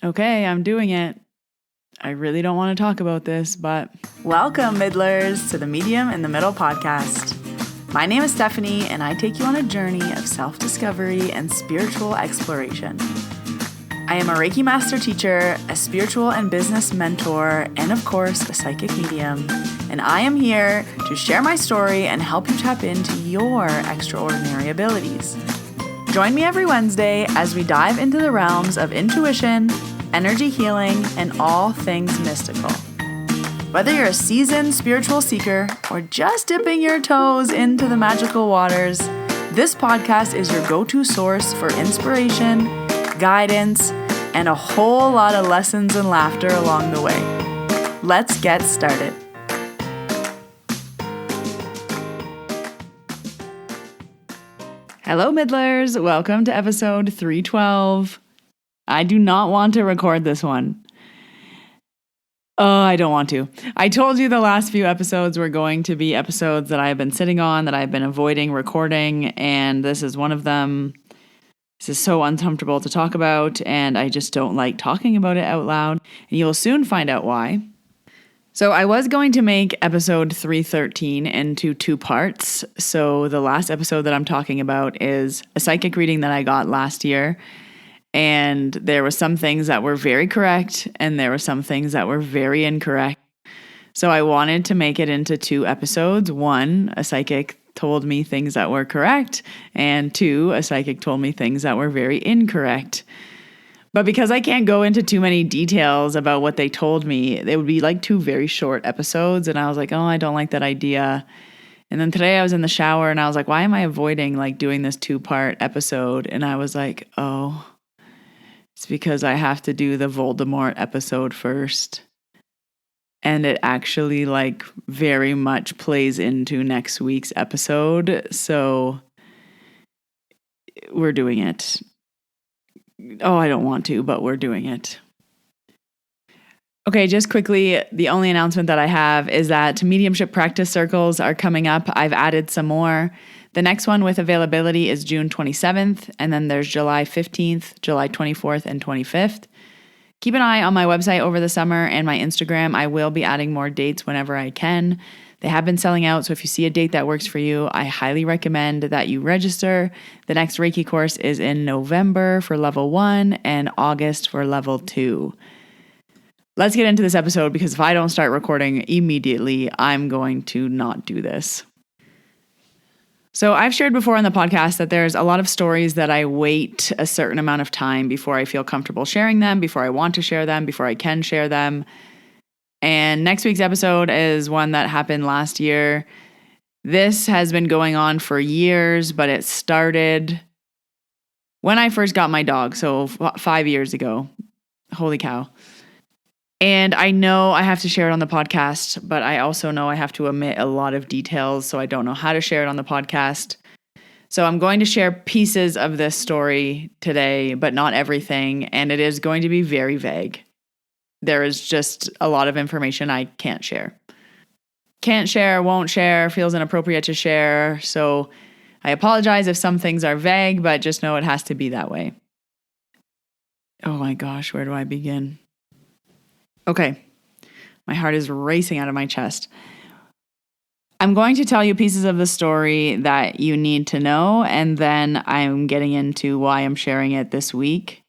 Okay, I'm doing it. I really don't want to talk about this, but... Welcome, Middlers, to the Medium in the Middle podcast. My name is Stephanie, and I take you on a journey of self-discovery and spiritual exploration. I am a Reiki master teacher, a spiritual and business mentor, and of course, a psychic medium. And I am here to share my story and help you tap into your extraordinary abilities. Join me every Wednesday as we dive into the realms of intuition, energy healing, and all things mystical. Whether you're a seasoned spiritual seeker or just dipping your toes into the magical waters, this podcast is your go-to source for inspiration, guidance, and a whole lot of lessons and laughter along the way. Let's get started. Hello, Middlers. Welcome to episode 312. I do not want to record this one. I don't want to. I told you the last few episodes were going to be episodes that I've been sitting on, that I've been avoiding recording, and this is one of them. This is so uncomfortable to talk about, and I just don't like talking about it out loud, and you'll soon find out why. So I was going to make episode 313 into two parts. So the last episode that I'm talking about is a psychic reading that I got last year, and there were some things that were very correct, and there were some things that were very incorrect. So I wanted to make it into two episodes. One, a psychic told me things that were correct, and two, a psychic told me things that were very incorrect. But because I can't go into too many details about what they told me, they would be like two very short episodes, and I was like, oh, I don't like that idea. And then today I was in the shower, and I was like, why am I avoiding like doing this two-part episode? And I was like, oh, it's because I have to do the Voldemort episode first. And it actually like very much plays into next week's episode. So we're doing it. Oh, I don't want to, but we're doing it. Okay, just quickly, the only announcement that I have is that mediumship practice circles are coming up. I've added some more. The next one with availability is June 27th, and then there's July 15th, July 24th, and 25th. Keep an eye on my website over the summer and my Instagram. I will be adding more dates whenever I can. They have been selling out, so if you see a date that works for you, I highly recommend that you register. The next Reiki course is in November for level 1 and August for level 2. Let's get into this episode, because if I don't start recording immediately, I'm going to not do this. So I've shared before on the podcast that there's a lot of stories that I wait a certain amount of time before I feel comfortable sharing them, before I want to share them, before I can share them. And next week's episode is one that happened last year. This has been going on for years, but it started when I first got my dog, so 5 years ago. Holy cow. And I know I have to share it on the podcast, but I also know I have to omit a lot of details, so I don't know how to share it on the podcast. So I'm going to share pieces of this story today, but not everything, and it is going to be very vague. There is just a lot of information I can't share. Can't share, won't share, feels inappropriate to share, so I apologize if some things are vague, but just know it has to be that way. Oh my gosh, where do I begin? Okay, my heart is racing out of my chest. I'm going to tell you pieces of the story that you need to know, and then I'm getting into why I'm sharing it this week.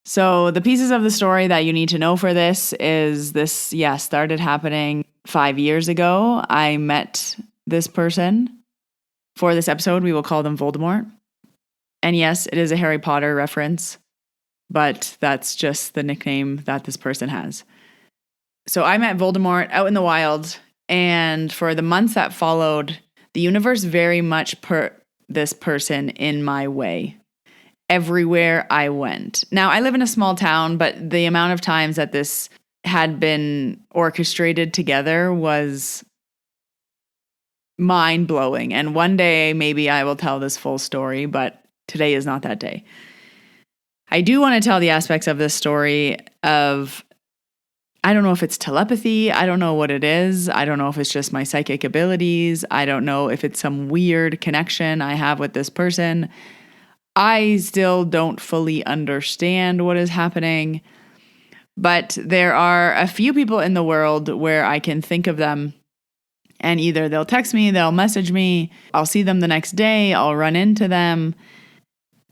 So the pieces of the story that you need to know for this is this, started happening 5 years ago. I met this person. For this episode, we will call them Voldemort. And yes, it is a Harry Potter reference, but that's just the nickname that this person has. So I met Voldemort out in the wild, and for the months that followed, the universe very much put this person in my way everywhere I went. Now, I live in a small town, but the amount of times that this had been orchestrated together was mind-blowing. And one day, maybe I will tell this full story, but today is not that day. I do want to tell the aspects of this story of, I don't know if it's telepathy. I don't know what it is. I don't know if it's just my psychic abilities. I don't know if it's some weird connection I have with this person. I still don't fully understand what is happening, but there are a few people in the world where I can think of them, and either they'll text me, they'll message me, I'll see them the next day, I'll run into them.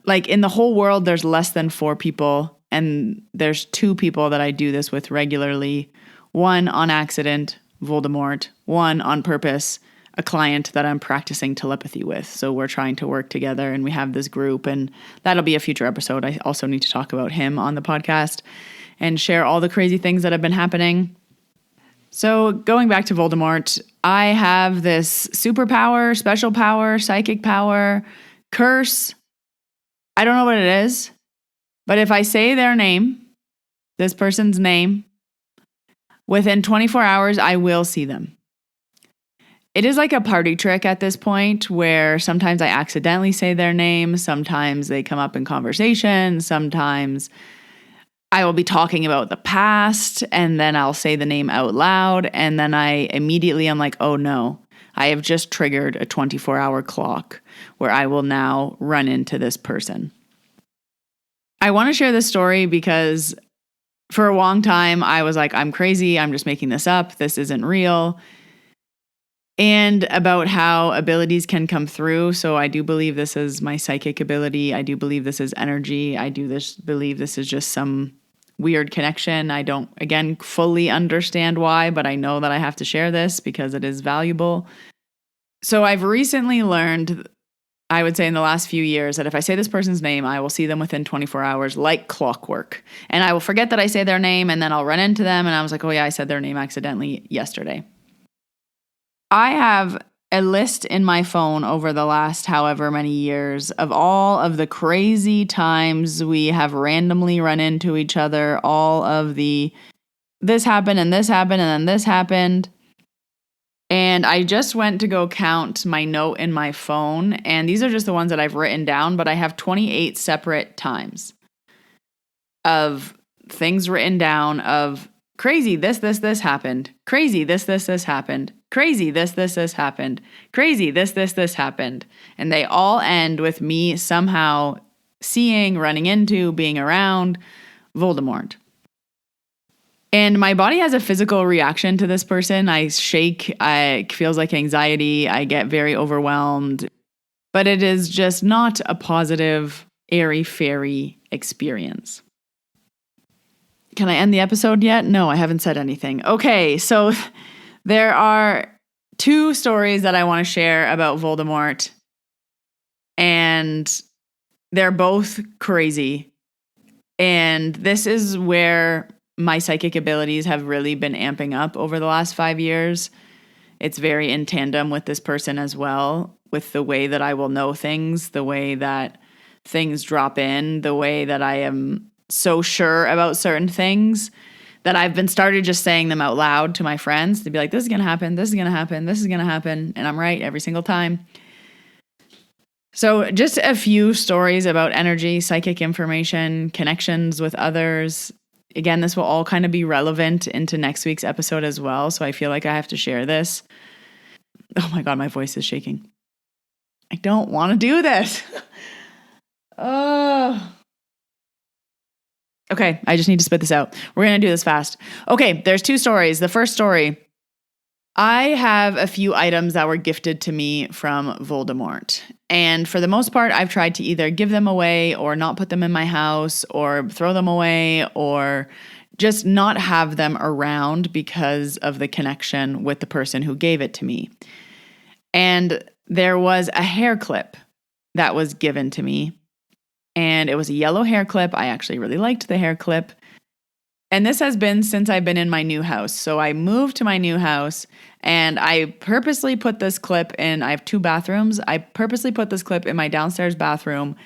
Like in the whole world, there's less than 4 people, and there's 2 people that I do this with regularly. One on accident, Voldemort. One on purpose, a client that I'm practicing telepathy with. So we're trying to work together and we have this group, and that'll be a future episode. I also need to talk about him on the podcast and share all the crazy things that have been happening. So going back to Voldemort, I have this superpower, special power, psychic power, curse. I don't know what it is, but if I say their name, this person's name, within 24 hours, I will see them. It is like a party trick at this point where sometimes I accidentally say their name, sometimes they come up in conversation, sometimes I will be talking about the past and then I'll say the name out loud and then I immediately am like, oh no, I have just triggered a 24-hour clock where I will now run into this person. I want to share this story because for a long time I was like, I'm crazy, I'm just making this up, this isn't real. And about how abilities can come through. So I do believe this is my psychic ability. I do believe this is energy. I do believe this is just some weird connection. I don't, again, fully understand why, but I know that I have to share this because it is valuable. So I've recently learned, I would say in the last few years, that if I say this person's name, I will see them within 24 hours like clockwork. And I will forget that I say their name and then I'll run into them and I was like, oh yeah, I said their name accidentally yesterday. I have a list in my phone over the last however many years of all of the crazy times we have randomly run into each other, all of the this happened and this happened and then this happened. And I just went to go count my note in my phone, and these are just the ones that I've written down, but I have 28 separate times of things written down of crazy, this happened. Crazy, this happened. Crazy, this happened. Crazy, this happened. And they all end with me somehow seeing, running into, being around Voldemort. And my body has a physical reaction to this person. I shake, it feels like anxiety, I get very overwhelmed. But it is just not a positive, airy-fairy experience. Can I end the episode yet? No, I haven't said anything. Okay, so there are 2 stories that I want to share about Voldemort, and they're both crazy. And this is where my psychic abilities have really been amping up over the last 5 years. It's very in tandem with this person as well, with the way that I will know things, the way that things drop in, the way that I am so sure about certain things that I've been started just saying them out loud to my friends to be like, this is going to happen, this is going to happen, this is going to happen. And I'm right every single time. So just a few stories about energy, psychic information, connections with others. Again, this will all kind of be relevant into next week's episode as well. So I feel like I have to share this. Oh my God, my voice is shaking. I don't want to do this. Oh. Okay, I just need to spit this out. We're going to do this fast. Okay, there's 2 stories. The first story, I have a few items that were gifted to me from Voldemort. And for the most part, I've tried to either give them away or not put them in my house or throw them away or just not have them around because of the connection with the person who gave it to me. And there was a hair clip that was given to me. And it was a yellow hair clip. I actually really liked the hair clip. And this has been since I've been in my new house. So I moved to my new house and I purposely put this clip in. I have 2 bathrooms. I purposely put this clip in my downstairs bathroom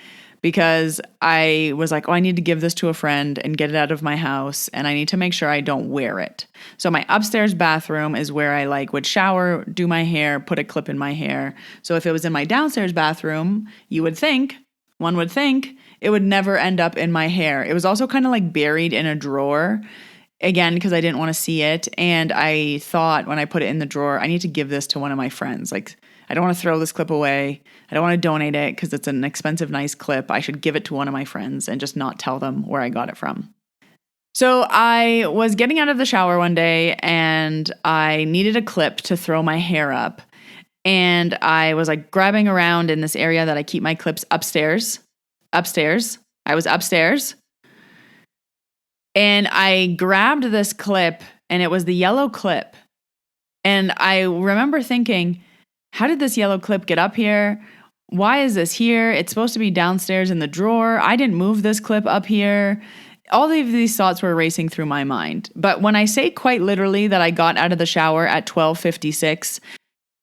because I was like, oh, I need to give this to a friend and get it out of my house. And I need to make sure I don't wear it. So my upstairs bathroom is where I would shower, do my hair, put a clip in my hair. So if it was in my downstairs bathroom, one would think it would never end up in my hair. It was also kind of buried in a drawer, again, because I didn't want to see it. And I thought when I put it in the drawer, I need to give this to one of my friends. I I don't want to throw this clip away. I don't want to donate it because it's an expensive, nice clip. I should give it to one of my friends and just not tell them where I got it from. So I was getting out of the shower one day and I needed a clip to throw my hair up. And I was like grabbing around in this area that I keep my clips upstairs. I was upstairs. And I grabbed this clip and it was the yellow clip. And I remember thinking, how did this yellow clip get up here? Why is this here? It's supposed to be downstairs in the drawer. I didn't move this clip up here. All of these thoughts were racing through my mind. But when I say quite literally that I got out of the shower at 12:56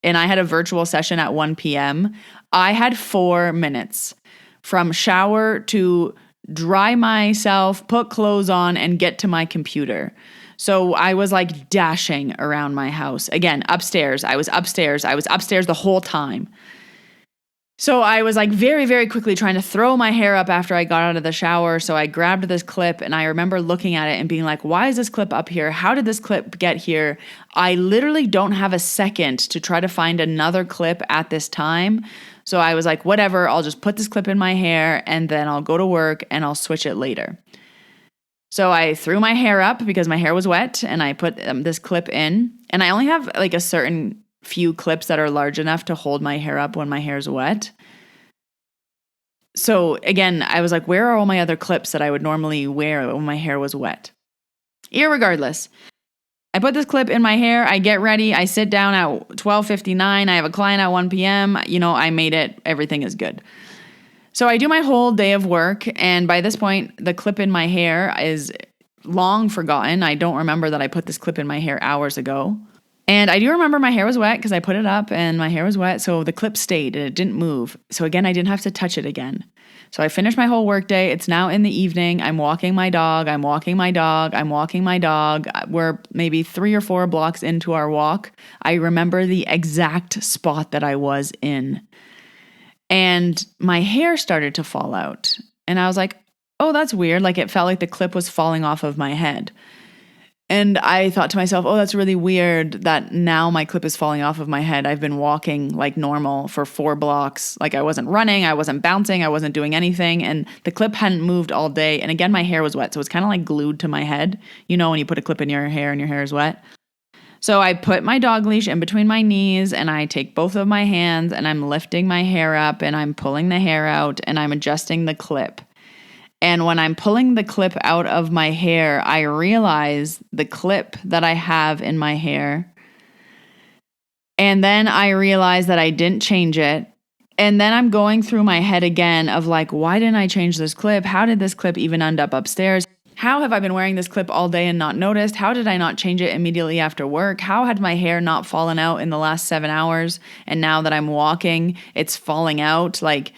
and I had a virtual session at 1 p.m., I had 4 minutes from shower to dry myself, put clothes on, and get to my computer. So I was like dashing around my house. Again, upstairs. I was upstairs the whole time. So I was like very, very quickly trying to throw my hair up after I got out of the shower. So I grabbed this clip and I remember looking at it and being like, why is this clip up here? How did this clip get here? I literally don't have a second to try to find another clip at this time. So I was like, whatever, I'll just put this clip in my hair and then I'll go to work and I'll switch it later. So I threw my hair up because my hair was wet and I put this clip in. And I only have like a certain few clips that are large enough to hold my hair up when my hair is wet. So again, I was like, where are all my other clips that I would normally wear when my hair was wet? Irregardless, I put this clip in my hair, I get ready, I sit down at 12:59, I have a client at 1 p.m., I made it, everything is good. So I do my whole day of work, and by this point, the clip in my hair is long forgotten. I don't remember that I put this clip in my hair hours ago. And I do remember my hair was wet because I put it up and my hair was wet. So the clip stayed and it didn't move. So again, I didn't have to touch it again. So I finished my whole work day. It's now in the evening. I'm walking my dog. We're maybe 3 or 4 blocks into our walk. I remember the exact spot that I was in. And my hair started to fall out. And I was like, oh, that's weird. Like it felt like the clip was falling off of my head. And I thought to myself, oh, that's really weird that now my clip is falling off of my head. I've been walking like normal for 4 blocks. Like I wasn't running, I wasn't bouncing, I wasn't doing anything. And the clip hadn't moved all day. And again, my hair was wet. So it's kind of like glued to my head. When you put a clip in your hair and your hair is wet. So I put my dog leash in between my knees and I take both of my hands and I'm lifting my hair up and I'm pulling the hair out and I'm adjusting the clip. And when I'm pulling the clip out of my hair, I realize the clip that I have in my hair. And then I realize that I didn't change it. And then I'm going through my head again of like, why didn't I change this clip? How did this clip even end up upstairs? How have I been wearing this clip all day and not noticed? How did I not change it immediately after work? How had my hair not fallen out in the last 7 hours? And now that I'm walking, it's falling out. Like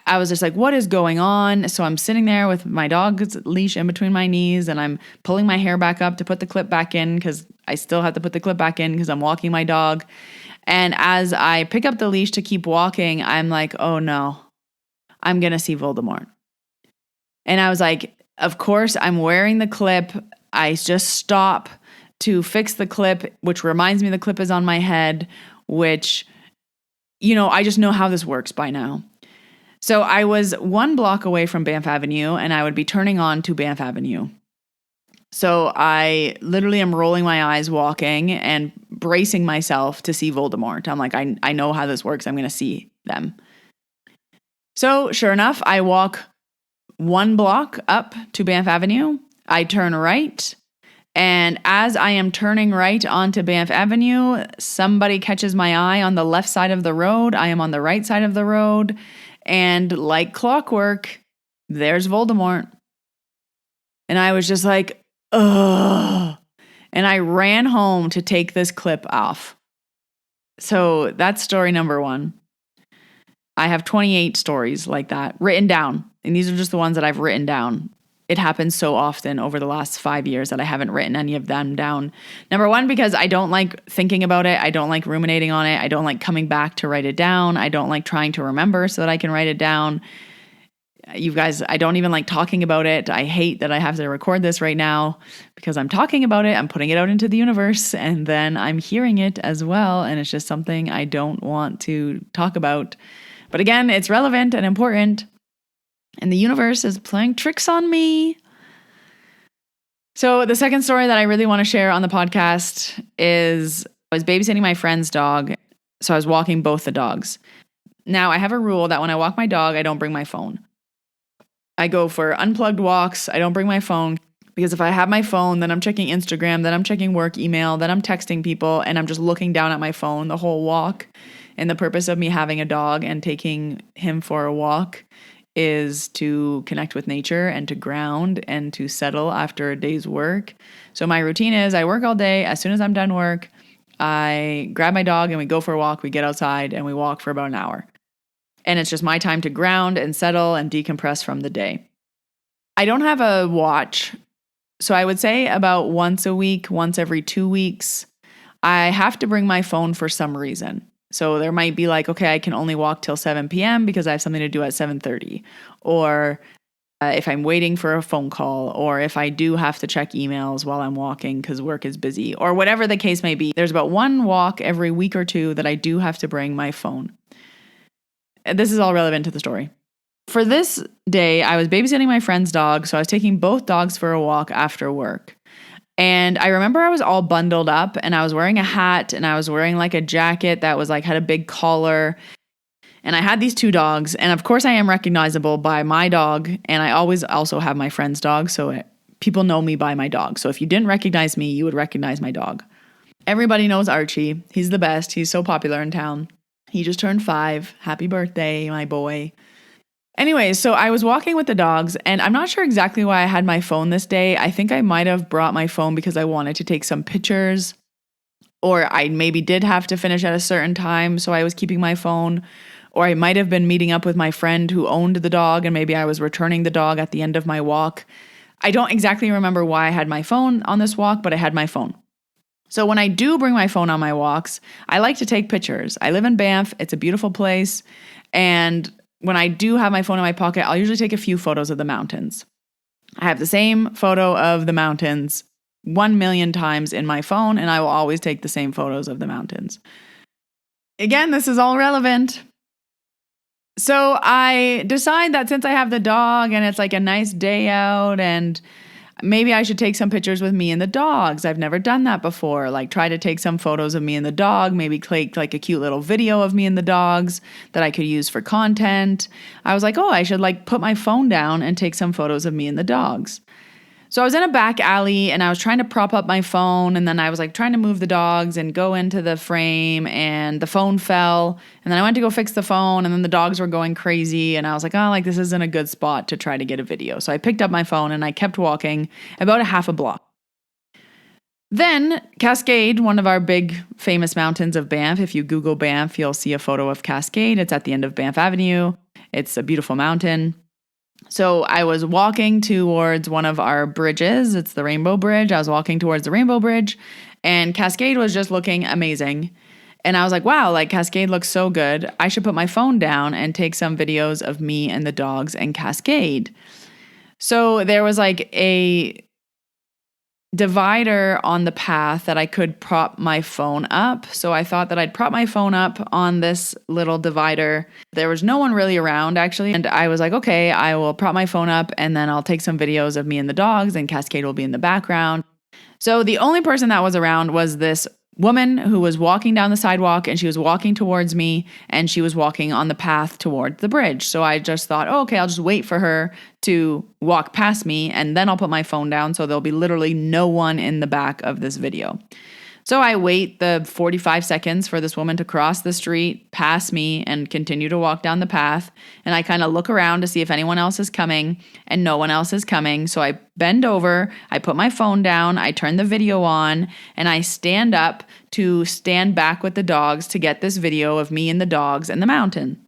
I was just like, what is going on? So I'm sitting there with my dog's leash in between my knees and I'm pulling my hair back up to put the clip back in because I still have to put the clip back in because I'm walking my dog. And as I pick up the leash to keep walking, I'm like, oh no, I'm going to see Voldemort. And I was like, of course, I'm wearing the clip. I just stop to fix the clip, which reminds me the clip is on my head, which, I just know how this works by now. So I was 1 block away from Banff Avenue and I would be turning on to Banff Avenue. So I literally am rolling my eyes walking and bracing myself to see Voldemort. I'm like, I know how this works. I'm going to see them. So sure enough, I walk 1 block up to Banff Avenue. I turn right. And as I am turning right onto Banff Avenue, somebody catches my eye on the left side of the road. I am on the right side of the road. And like clockwork, there's Voldemort. And I was just like, ugh. And I ran home to take this clip off. So that's story number 1. I have 28 stories like that written down. And these are just the ones that I've written down. It happens so often over the last 5 years that I haven't written any of them down. Number 1, because I don't like thinking about it. I don't like ruminating on it. I don't like coming back to write it down. I don't like trying to remember so that I can write it down. You guys, I don't even like talking about it. I hate that I have to record this right now because I'm talking about it. I'm putting it out into the universe and then I'm hearing it as well. And it's just something I don't want to talk about. But again, it's relevant and important. And the universe is playing tricks on me. So the second story that I really want to share on the podcast is I was babysitting my friend's dog. So I was walking both the dogs. Now I have a rule that when I walk my dog, I don't bring my phone. I go for unplugged walks. I don't bring my phone because if I have my phone, then I'm checking Instagram, then I'm checking work email, then I'm texting people, and I'm just looking down at my phone the whole walk. And the purpose of me having a dog and taking him for a walk is to connect with nature and to ground and to settle after a day's work. So my routine is I work all day. As soon as I'm done work, I grab my dog and we go for a walk. We get outside and we walk for about an hour. And it's just my time to ground and settle and decompress from the day. I don't have a watch. So I would say about once a week, once every 2 weeks, I have to bring my phone for some reason. So there might be like, okay, I can only walk till 7 p.m. because I have something to do at 7:30. Or if I'm waiting for a phone call, or if I do have to check emails while I'm walking because work is busy, or whatever the case may be. There's about one walk every week or two that I do have to bring my phone. This is all relevant to the story. For this day, I was babysitting my friend's dog, so I was taking both dogs for a walk after work. And I remember I was all bundled up and I was wearing a hat and I was wearing like a jacket that was like had a big collar. And I had these two dogs. And of course I am recognizable by my dog. And I always also have my friend's dog. So people know me by my dog. So if you didn't recognize me, you would recognize my dog. Everybody knows Archie. He's the best. He's so popular in town. He just turned 5. Happy birthday, my boy. Anyways, so I was walking with the dogs and I'm not sure exactly why I had my phone this day. I think I might have brought my phone because I wanted to take some pictures, or I maybe did have to finish at a certain time, so I was keeping my phone, or I might have been meeting up with my friend who owned the dog and maybe I was returning the dog at the end of my walk. I don't exactly remember why I had my phone on this walk, but I had my phone. So when I do bring my phone on my walks, I like to take pictures. I live in Banff. It's a beautiful place. And when I do have my phone in my pocket, I'll usually take a few photos of the mountains. I have the same photo of the mountains 1 million times in my phone, and I will always take the same photos of the mountains. Again, this is all relevant. So I decide that since I have the dog and it's like a nice day out and maybe I should take some pictures with me and the dogs. I've never done that before. Like try to take some photos of me and the dog, maybe click like a cute little video of me and the dogs that I could use for content. I was like, oh, I should like put my phone down and take some photos of me and the dogs. So I was in a back alley and I was trying to prop up my phone, and then I was like trying to move the dogs and go into the frame, and the phone fell, and then I went to go fix the phone, and then the dogs were going crazy, and I was like, oh, like this isn't a good spot to try to get a video. So I picked up my phone and I kept walking about a half a block. Then Cascade, one of our big famous mountains of Banff, if you Google Banff, you'll see a photo of Cascade. It's at the end of Banff Avenue. It's a beautiful mountain. So I was walking towards one of our bridges. It's the Rainbow Bridge. I was walking towards the Rainbow Bridge, and Cascade was just looking amazing. And I was like, wow, like Cascade looks so good. I should put my phone down and take some videos of me and the dogs and Cascade. So there was like a divider on the path that I could prop my phone up. So I thought that I'd prop my phone up on this little divider. There was no one really around actually. And I was like, okay, I will prop my phone up and then I'll take some videos of me and the dogs, and Cascade will be in the background. So the only person that was around was this woman who was walking down the sidewalk, and she was walking towards me, and she was walking on the path towards the bridge. So I just thought, oh, okay, I'll just wait for her to walk past me, and then I'll put my phone down so there'll be literally no one in the back of this video. So I wait the 45 seconds for this woman to cross the street, pass me, and continue to walk down the path. And I kind of look around to see if anyone else is coming, and no one else is coming. So I bend over, I put my phone down, I turn the video on, and I stand up to stand back with the dogs to get this video of me and the dogs and the mountain.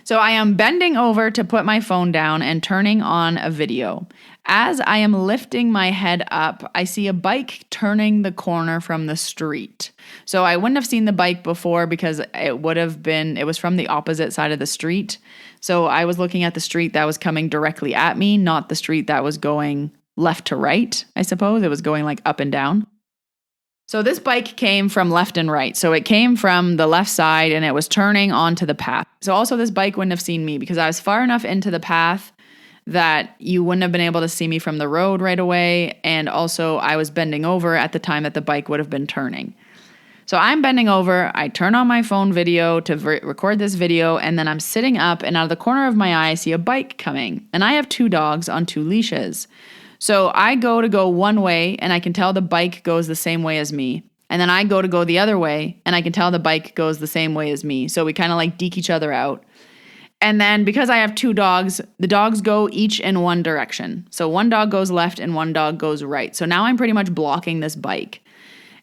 So I am bending over to put my phone down and turning on a video. As I am lifting my head up, I see a bike turning the corner from the street. So I wouldn't have seen the bike before because it was from the opposite side of the street. So I was looking at the street that was coming directly at me, not the street that was going left to right, I suppose. It was going like up and down. So this bike came from left and right. So it came from the left side and it was turning onto the path. So also this bike wouldn't have seen me because I was far enough into the path that you wouldn't have been able to see me from the road right away. And also I was bending over at the time that the bike would have been turning. So I'm bending over, I turn on my phone video to record this video, and then I'm sitting up and out of the corner of my eye, I see a bike coming. And I have 2 dogs on 2 leashes. So I go one way and I can tell the bike goes the same way as me. And then I go the other way and I can tell the bike goes the same way as me. So we kind of like deke each other out. And then because I have 2 dogs, the dogs go each in one direction. So one dog goes left and one dog goes right. So now I'm pretty much blocking this bike.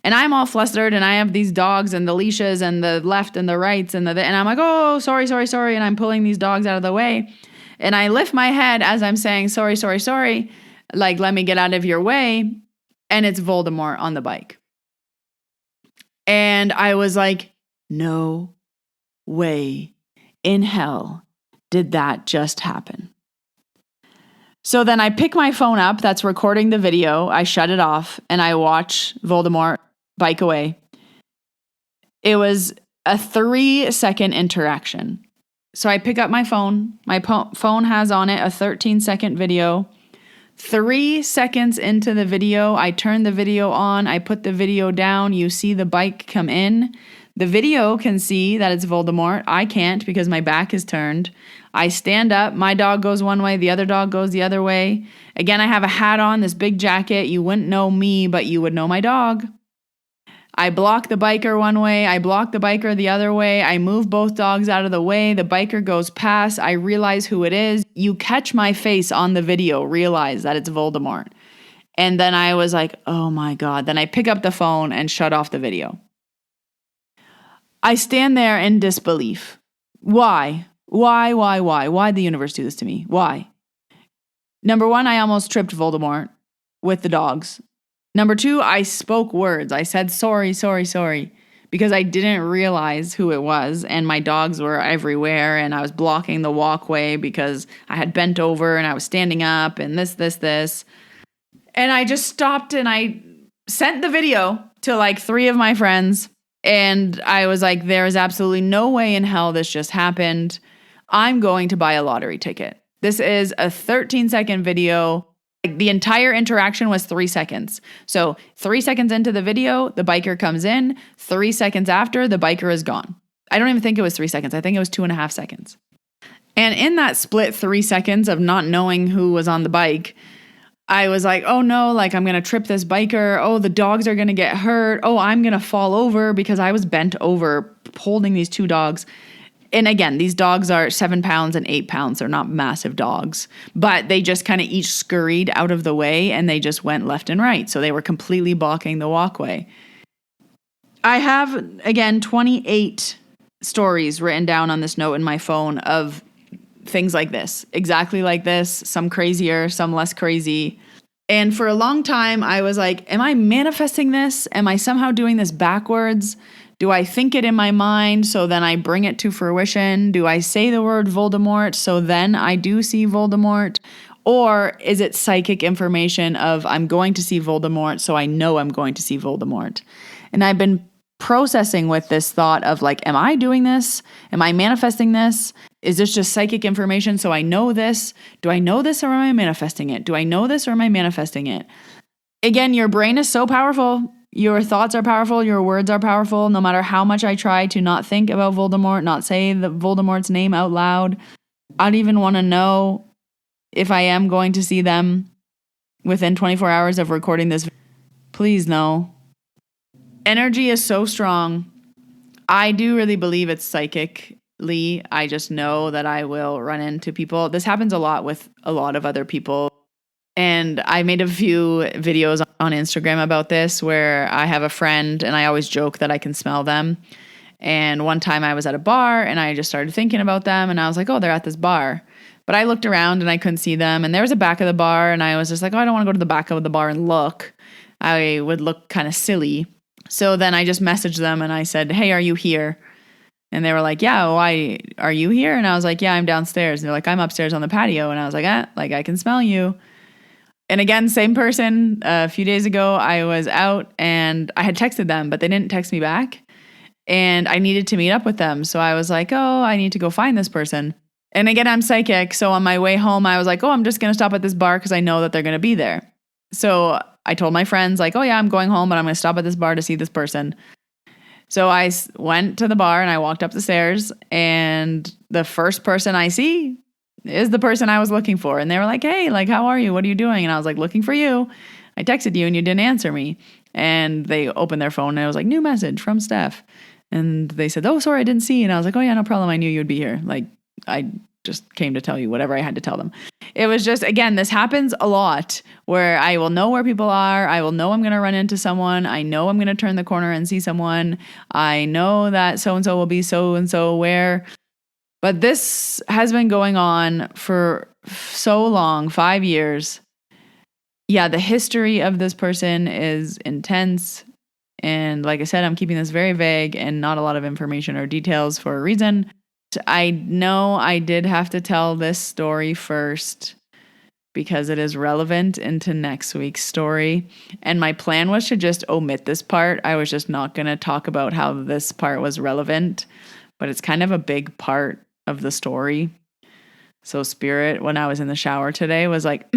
And I'm all flustered and I have these dogs and the leashes and the left and the rights and I'm like, oh, sorry. And I'm pulling these dogs out of the way. And I lift my head as I'm saying, sorry. Like, let me get out of your way. And it's Voldemort on the bike. And I was like, no way in hell did that just happen. So then I pick my phone up that's recording the video. I shut it off and I watch Voldemort bike away. It was a 3-second interaction. So I pick up my phone. My phone has on it a 13-second video. 3 seconds into the video, I turn the video on, I put the video down, you see the bike come in. The video can see that it's Voldemort. I can't because my back is turned. I stand up, my dog goes one way, the other dog goes the other way. Again, I have a hat on, this big jacket. You wouldn't know me, but you would know my dog. I block the biker one way, I block the biker the other way, I move both dogs out of the way, the biker goes past, I realize who it is. You catch my face on the video, realize that it's Voldemort. And then I was like, oh my God. Then I pick up the phone and shut off the video. I stand there in disbelief. Why? Why? Why'd the universe do this to me? Why? Number 1, I almost tripped Voldemort with the dogs. Number 2, I spoke words. I said, sorry, because I didn't realize who it was. And my dogs were everywhere. And I was blocking the walkway because I had bent over and I was standing up and this. And I just stopped and I sent the video to like 3 of my friends. And I was like, there is absolutely no way in hell this just happened. I'm going to buy a lottery ticket. This is a 13-second video. The entire interaction was 3 seconds. So 3 seconds into the video, the biker comes in. 3 seconds after, the biker is gone. I don't even think it was 3 seconds. I think it was 2.5 seconds. And in that split 3 seconds of not knowing who was on the bike, I was like, oh no, like I'm going to trip this biker. Oh, the dogs are going to get hurt. Oh, I'm going to fall over because I was bent over holding these 2 dogs. And again, these dogs are 7 pounds and 8 pounds. They're not massive dogs, but they just kind of each scurried out of the way and they just went left and right. So they were completely blocking the walkway. I have, again, 28 stories written down on this note in my phone of things like this, exactly like this, some crazier, some less crazy. And for a long time, I was like, am I manifesting this? Am I somehow doing this backwards? Do I think it in my mind so then I bring it to fruition? Do I say the word Voldemort so then I do see Voldemort? Or is it psychic information of I'm going to see Voldemort so I know I'm going to see Voldemort? And I've been processing with this thought of like, am I doing this? Am I manifesting this? Is this just psychic information so I know this? Do I know this or am I manifesting it? Do I know this or am I manifesting it? Again, your brain is so powerful. Your thoughts are powerful. Your words are powerful. No matter how much I try to not think about Voldemort, not say Voldemort's name out loud, I don't even want to know if I am going to see them within 24 hours of recording this. Please no. Energy is so strong. I do really believe it's psychically. I just know that I will run into people. This happens a lot with a lot of other people. And I made a few videos on Instagram about this where I have a friend and I always joke that I can smell them. And one time I was at a bar and I just started thinking about them and I was like, oh, they're at this bar. But I looked around and I couldn't see them. And there was a back of the bar. And I was just like, oh, I don't want to go to the back of the bar and look. I would look kind of silly. So then I just messaged them and I said, hey, are you here? And they were like, yeah, why are you here? And I was like, yeah, I'm downstairs. And they're like, I'm upstairs on the patio. And I was like, like I can smell you. And again, same person. A few days ago, I was out and I had texted them, but they didn't text me back. And I needed to meet up with them. So I was like, oh, I need to go find this person. And again, I'm psychic. So on my way home, I was like, oh, I'm just going to stop at this bar because I know that they're going to be there. So I told my friends like, oh yeah, I'm going home, but I'm going to stop at this bar to see this person. So I went to the bar and I walked up the stairs, and the first person I see is the person I was looking for. And they were like, hey, like, how are you? What are you doing? And I was like, looking for you. I texted you and you didn't answer me. And they opened their phone and it was like, new message from Steph. And they said, oh, sorry, I didn't see. And I was like, oh yeah, no problem. I knew you'd be here. Like, I just came to tell you whatever I had to tell them. It was just, again, this happens a lot where I will know where people are. I will know I'm going to run into someone. I know I'm going to turn the corner and see someone. I know that so-and-so will be so-and-so where. But this has been going on for so long, 5 years. Yeah, the history of this person is intense. And like I said, I'm keeping this very vague and not a lot of information or details for a reason. I know I did have to tell this story first because it is relevant into next week's story. And my plan was to just omit this part. I was just not going to talk about how this part was relevant, but it's kind of a big part of the story. So Spirit, when I was in the shower today, was like,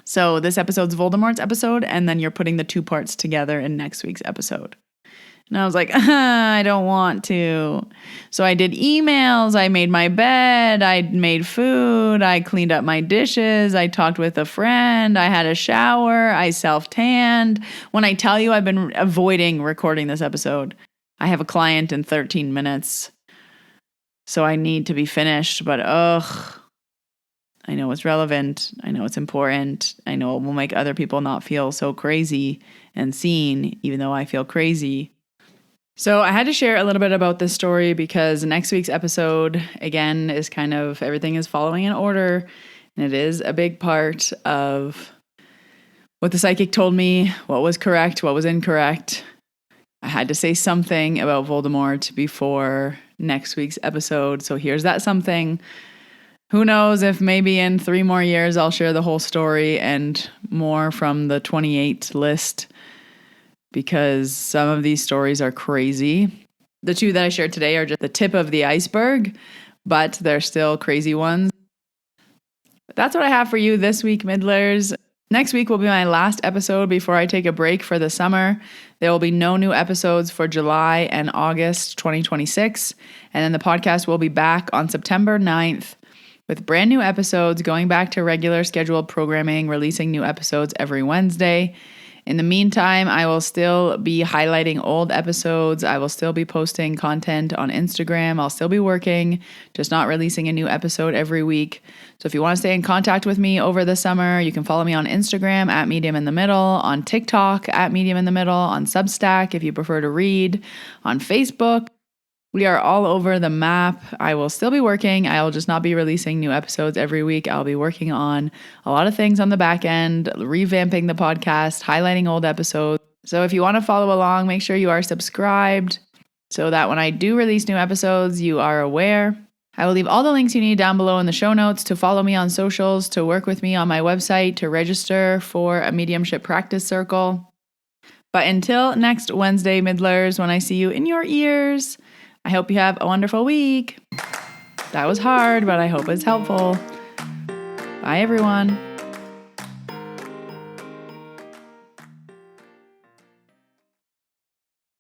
so this episode's Voldemort's episode, and then you're putting the two parts together in next week's episode. And I was like, I don't want to. So I did emails. I made my bed. I made food. I cleaned up my dishes. I talked with a friend. I had a shower. I self-tanned. When I tell you I've been avoiding recording this episode, I have a client in 13 minutes. So I need to be finished. But I know it's relevant. I know it's important. I know it will make other people not feel so crazy and seen, even though I feel crazy. So I had to share a little bit about this story because next week's episode, again, is kind of everything is following in order. And it is a big part of what the psychic told me, what was correct, what was incorrect. I had to say something about Voldemort before next week's episode. So here's that something. Who knows if maybe in 3 more years I'll share the whole story and more from the 28 list, because some of these stories are crazy. The 2 that I shared today are just the tip of the iceberg, but they're still crazy ones. But that's what I have for you this week, Middlers. Next week will be my last episode before I take a break for the summer. There will be no new episodes for July and August 2026. And then the podcast will be back on September 9th with brand new episodes, going back to regular scheduled programming, releasing new episodes every Wednesday. In the meantime, I will still be highlighting old episodes. I will still be posting content on Instagram. I'll still be working, just not releasing a new episode every week. So if you want to stay in contact with me over the summer, you can follow me on Instagram at Medium in the Middle, on TikTok at Medium in the Middle, on Substack if you prefer to read, on Facebook. We are all over the map. I will still be working. I will just not be releasing new episodes every week. I'll be working on a lot of things on the back end, revamping the podcast, highlighting old episodes. So if you want to follow along, make sure you are subscribed so that when I do release new episodes, you are aware. I will leave all the links you need down below in the show notes to follow me on socials, to work with me on my website, to register for a mediumship practice circle. But until next Wednesday, Middlers, when I see you in your ears, I hope you have a wonderful week. That was hard, but I hope it's helpful. Bye, everyone.